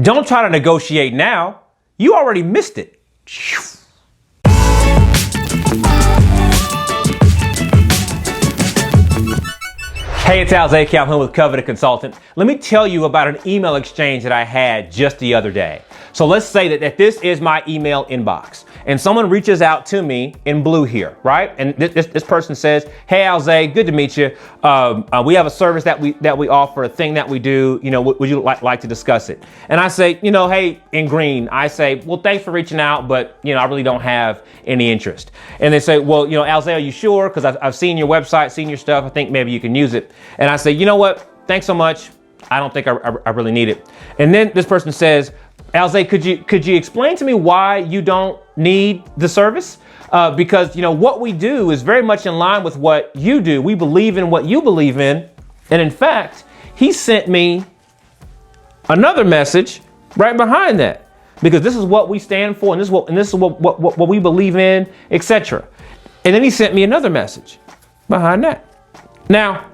Don't try to negotiate now. You already missed it. Hey, it's Al Zay Calhoun with Coveted Consultant. Let me tell you about an email exchange that I had just the other day. So let's say that this is my email inbox and someone reaches out to me in blue here, right? And this person says, hey, Al Zay, good to meet you. We have a service that we offer, a thing that we do, would you like to discuss it? And I say, hey, in green, I say, well, thanks for reaching out, but I really don't have any interest. And they say, well, Al Zay, are you sure? Because I've seen your website, seen your stuff. I think maybe you can use it. And I say, you know what? Thanks so much. I don't think I really need it. And then this person says, Al Zay, could you explain to me why you don't need the service? Because what we do is very much in line with what you do. We believe in what you believe in. And in fact, he sent me another message right behind that, because this is what we stand for, and this is what we believe in, etc. And then he sent me another message behind that. Now,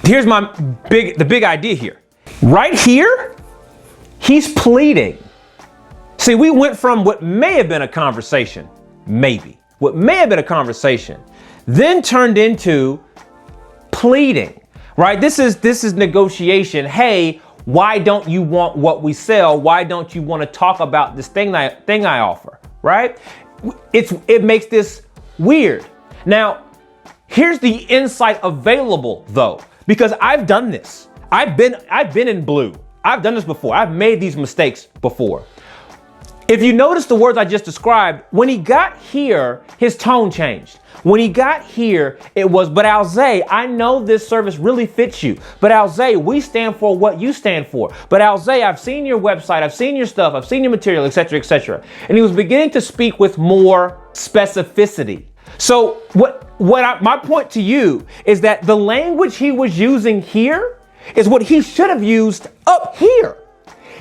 here's the big idea here. Right here, he's pleading. See, we went from what may have been a conversation, then turned into pleading, right? This is negotiation. Hey, why don't you want what we sell? Why don't you want to talk about this thing I offer, right? It makes this weird. Now, here's the insight available though, because I've done this. I've been in blue. I've done this before. I've made these mistakes before. If you notice the words I just described, when he got here, his tone changed. When he got here, it was, but Al Zay, I know this service really fits you. But Al Zay, we stand for what you stand for. But Al Zay, I've seen your website, I've seen your stuff, I've seen your material, etc., etc. And he was beginning to speak with more specificity. So my point to you is that the language he was using here is what he should have used up here.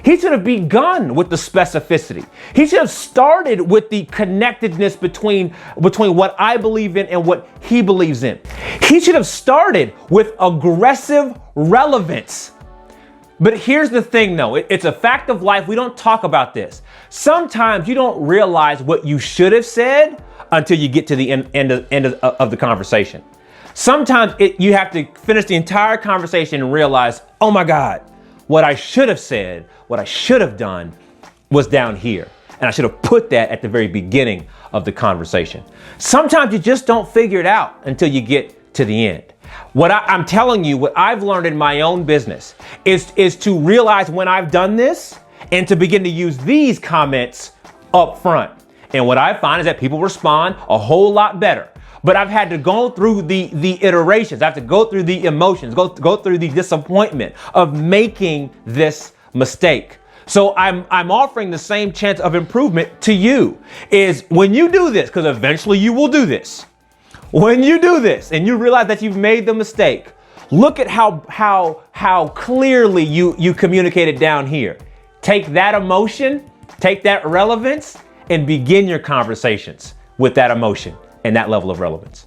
He should have begun with the specificity. He should have started with the connectedness between what I believe in and what he believes in. He should have started with aggressive relevance. But here's the thing though, it's a fact of life. We don't talk about this. Sometimes you don't realize what you should have said until you get to the end of the conversation. Sometimes you have to finish the entire conversation and realize, oh my God, what I should have said, what I should have done was down here. And I should have put that at the very beginning of the conversation. Sometimes you just don't figure it out until you get to the end. I'm telling you, what I've learned in my own business is to realize when I've done this and to begin to use these comments up front. And what I find is that people respond a whole lot better. But I've had to go through the iterations. I have to go through the emotions, go through the disappointment of making this mistake. So I'm offering the same chance of improvement to you is when you do this, because eventually you will do this. When you do this and you realize that you've made the mistake, look at how clearly you communicated down here. Take that emotion, take that relevance, and begin your conversations with that emotion and that level of relevance.